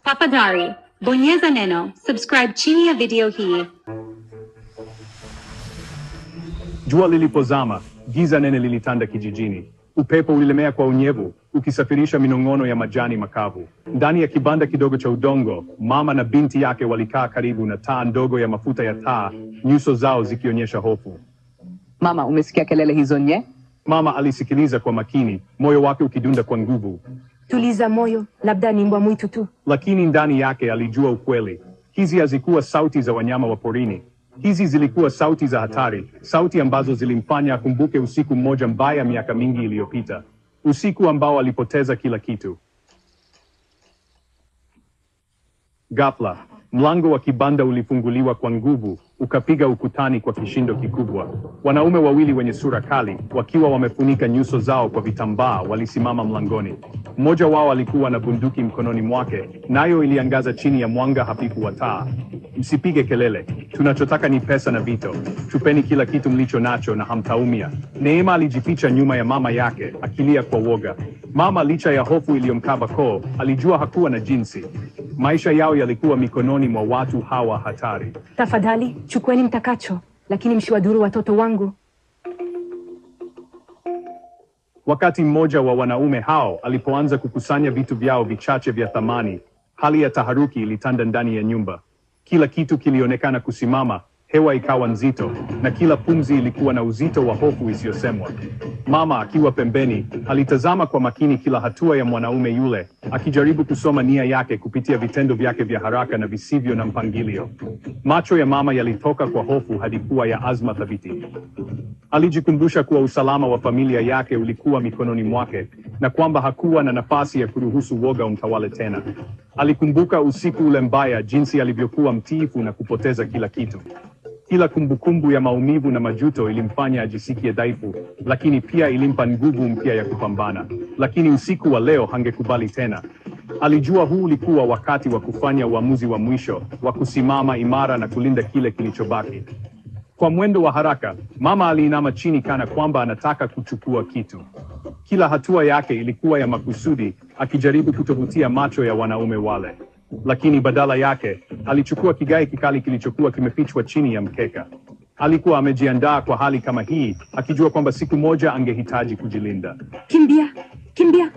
Tafadhali, bonyeza neno subscribe chini ya video hii. Jua lilipozama, giza nene lilitanda kijijini. Upepo ulilemea kwa unyevu, ukisafirisha minong'ono ya majani makavu. Ndani ya kibanda kidogo cha udongo, mama na binti yake walikaa karibu na taa ndogo ya mafuta ya taa, nyuso zao zikionyesha hofu. Mama, umesikia kelele hizo nye? Mama alisikiliza kwa makini, moyo wake ukidunda kwa nguvu. Tuliza moyo, labda ni mbwa mwitu tu. Lakini ndani yake alijua ukweli. Hizi hazikuwa sauti za wanyama wa porini. Hizi zilikuwa sauti za hatari, sauti ambazo zilimfanya akumbuke usiku mmoja mbaya miaka mingi iliyopita. Usiku ambao alipoteza kila kitu. Ghafla, mlango wa kibanda ulifunguliwa kwa nguvu, ukapiga ukutani kwa kishindo kikubwa. Wanaume wawili wenye sura kali, wakiwa wamefunika nyuso zao kwa vitambaa, walisimama mlangoni. Mmoja wao alikuwa na bunduki mkononi mwake, nayo iliangaza chini ya mwanga hafifu wa taa. Msipige kelele, tunachotaka ni pesa na vito. Tupeni kila kitu mlicho nacho na hamtaumia. Neema alijificha nyuma ya mama yake, akilia kwa woga. Mama, licha ya hofu iliyomkaba koo, alijua hakuwa na jinsi. Maisha yao yalikuwa mikononi mwa watu hawa hatari. Tafadhali, chukueni mtakacho, lakini msiwadhuru watoto wangu. Wakati mmoja wa wanaume hao alipoanza kukusanya vitu vyao vichache vya thamani, hali ya taharuki ilitanda ndani ya nyumba. Kila kitu kilionekana kusimama, hewa ikawa nzito, na kila pumzi ilikuwa na uzito wa hofu isiyosemwa. Mama akiwa pembeni, alitazama kwa makini kila hatua ya mwanaume yule, akijaribu kusoma nia yake kupitia vitendo vyake vya haraka na visivyo na mpangilio. Macho ya mama yalitoka kwa hofu hadi kuwa ya azma thabiti. Alijikumbusha kuwa usalama wa familia yake ulikuwa mikononi mwake, na kwamba hakuwa na nafasi ya kuruhusu woga umtawale tena. Alikumbuka usiku ule mbaya, jinsi alivyokuwa mtiifu na kupoteza kila kitu. Kila kumbukumbu ya maumivu na majuto ilimfanya ajisikie dhaifu, lakini pia ilimpa nguvu mpya ya kupambana. Lakini usiku wa leo hangekubali tena. Alijua huu ulikuwa wakati wa kufanya uamuzi wa mwisho, wa kusimama imara na kulinda kile kilichobaki. Kwa mwendo wa haraka, mama aliinama chini kana kwamba anataka kuchukua kitu. Kila hatua yake ilikuwa ya makusudi, akijaribu kutovutia macho ya wanaume wale. Lakini badala yake, alichukua kigai kikali kilichokuwa kimefichwa chini ya mkeka. Alikuwa amejiandaa kwa hali kama hii, akijua kwamba siku moja angehitaji kujilinda. Kimbia, kimbia!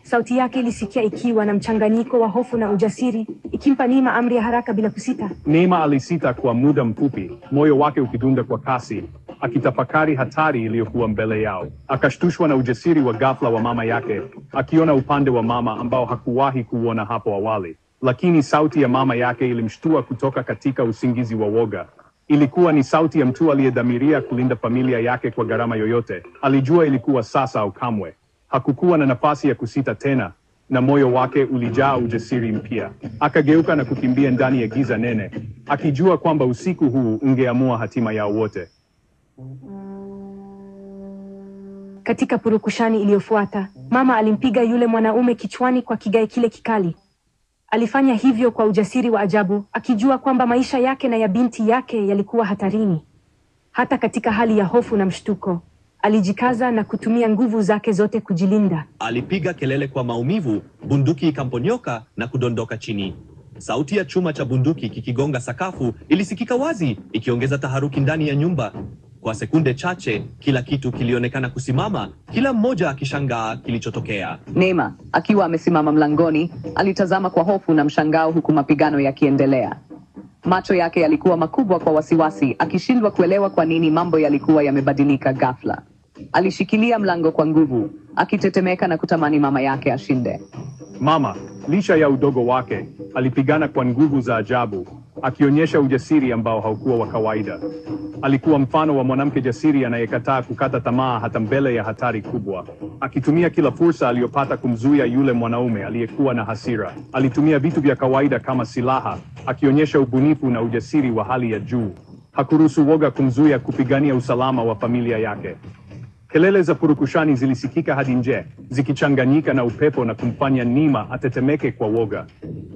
Sauti yake ilisikia ikiwa na mchanganyiko wa hofu na ujasiri, ikimpa Neema amri ya haraka bila kusita. Neema alisita kwa muda mfupi, moyo wake ukidunda kwa kasi, akitafakari hatari iliyokuwa mbele yao. Akashtushwa na ujasiri wa ghafla wa mama yake, akiona upande wa mama ambao hakuwahi kuona hapo awali. Lakini sauti ya mama yake ilimshtua kutoka katika usingizi wa woga. Ilikuwa ni sauti ya mtu aliyedhamiria kulinda familia yake kwa gharama yoyote. Alijua ilikuwa sasa au kamwe. Hakukuwa na nafasi ya kusita tena, na moyo wake ulijaa ujasiri mpya. Akageuka na kukimbia ndani ya giza nene, akijua kwamba usiku huu ungeamua hatima yao wote. Katika purukushani iliyofuata, mama alimpiga yule mwanaume kichwani kwa kigai kile kikali. Alifanya hivyo kwa ujasiri wa ajabu, akijua kwamba maisha yake na ya binti yake yalikuwa hatarini. Hata katika hali ya hofu na mshtuko, alijikaza na kutumia nguvu zake zote kujilinda. Alipiga kelele kwa maumivu, bunduki ikamponyoka na kudondoka chini. Sauti ya chuma cha bunduki kikigonga sakafu ilisikika wazi, ikiongeza taharuki ndani ya nyumba. Kwa sekunde chache, kila kitu kilionekana kusimama, kila mmoja akishangaa kilichotokea. Neema, akiwa amesimama mlangoni, alitazama kwa hofu na mshangao huku mapigano yakiendelea. Macho yake yalikuwa makubwa kwa wasiwasi, akishindwa kuelewa kwa nini mambo yalikuwa yamebadilika ghafla. Alishikilia mlango kwa nguvu, akitetemeka na kutamani mama yake ashinde. Mama, licha ya udogo wake, alipigana kwa nguvu za ajabu, akionyesha ujasiri ambao haukuwa wa kawaida. Alikuwa mfano wa mwanamke jasiri anayekataa kukata tamaa hata mbele ya hatari kubwa. Akitumia kila fursa aliyopata kumzuia yule mwanaume aliyekuwa na hasira. Alitumia vitu vya kawaida kama silaha, akionyesha ubunifu na ujasiri wa hali ya juu. Hakuruhusu woga kumzuia kupigania usalama wa familia yake. Kelele za purukushani zilisikika hadi nje, zikichanganyika na upepo na kumfanya Neema atetemeke kwa woga.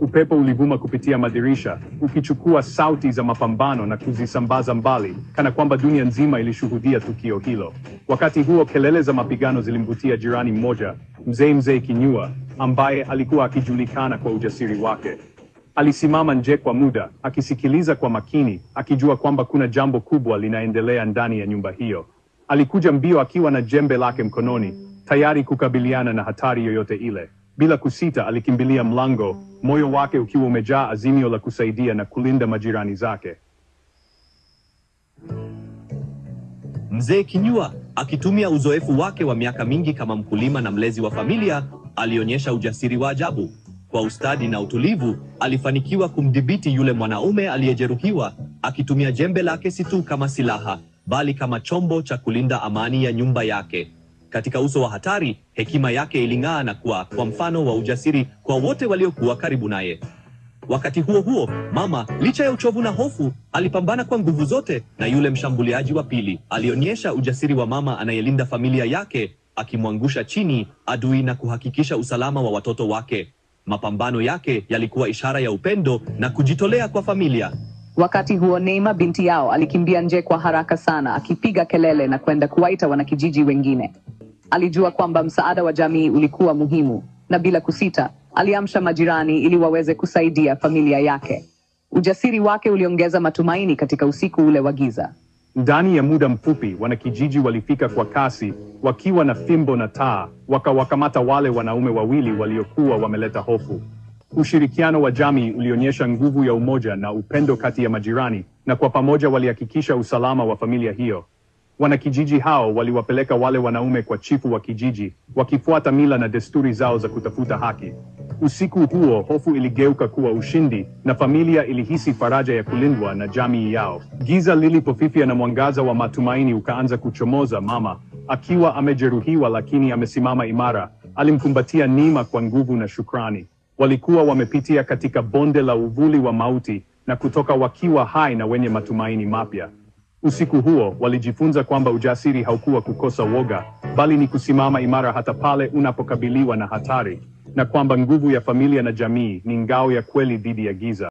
Upepo ulivuma kupitia madirisha, ukichukua sauti za mapambano na kuzisambaza mbali, kana kwamba dunia nzima ilishuhudia tukio hilo. Wakati huo kelele za mapigano zilimvutia jirani mmoja, mzee Kinyua, ambaye alikuwa akijulikana kwa ujasiri wake. Alisimama nje kwa muda, akisikiliza kwa makini, akijua kwamba kuna jambo kubwa linaendelea ndani ya nyumba hiyo. Alikuja mbio akiwa na jembe lake mkononi, tayari kukabiliana na hatari yoyote ile. Bila kusita alikimbilia mlango, moyo wake ukiwa umejaa azimio la kusaidia na kulinda majirani zake. Mzee Kinyua, akitumia uzoefu wake wa miaka mingi kama mkulima na mlezi wa familia, alionyesha ujasiri wa ajabu. Kwa ustadi na utulivu, alifanikiwa kumdhibiti yule mwanaume aliyejeruhiwa, akitumia jembe lake si tu kama silaha, bali kama chombo cha kulinda amani ya nyumba yake. Katika uso wa hatari, hekima yake iling'aa na kuwa kwa mfano wa ujasiri kwa wote waliokuwa karibu naye. Wakati huo huo, mama, licha ya uchovu na hofu, alipambana kwa nguvu zote na yule mshambuliaji wa pili. Alionyesha ujasiri wa mama anayelinda familia yake, akimwangusha chini adui na kuhakikisha usalama wa watoto wake. Mapambano yake yalikuwa ishara ya upendo na kujitolea kwa familia. Wakati huo Neema binti yao alikimbia nje kwa haraka sana, akipiga kelele na kwenda kuwaita wanakijiji wengine. Alijua kwamba msaada wa jamii ulikuwa muhimu, na bila kusita, aliamsha majirani ili waweze kusaidia familia yake. Ujasiri wake uliongeza matumaini katika usiku ule wa giza. Ndani ya muda mfupi, wanakijiji walifika kwa kasi, wakiwa na fimbo na taa, wakawakamata wale wanaume wawili waliokuwa wameleta hofu. Ushirikiano wa jamii ulionyesha nguvu ya umoja na upendo kati ya majirani, na kwa pamoja walihakikisha usalama wa familia hiyo. Wanakijiji hao waliwapeleka wale wanaume kwa chifu wa kijiji, wakifuata mila na desturi zao za kutafuta haki. Usiku huo hofu iligeuka kuwa ushindi, na familia ilihisi faraja ya kulindwa na jamii yao. Giza lilipofifia na mwangaza wa matumaini ukaanza kuchomoza, mama, akiwa amejeruhiwa lakini amesimama imara, alimkumbatia Neema kwa nguvu na shukrani. Walikuwa wamepitia katika bonde la uvuli wa mauti, na kutoka wakiwa hai na wenye matumaini mapya. Usiku huo walijifunza kwamba ujasiri haukuwa kukosa woga, bali ni kusimama imara hata pale unapokabiliwa na hatari, na kwamba nguvu ya familia na jamii ni ngao ya kweli dhidi ya giza.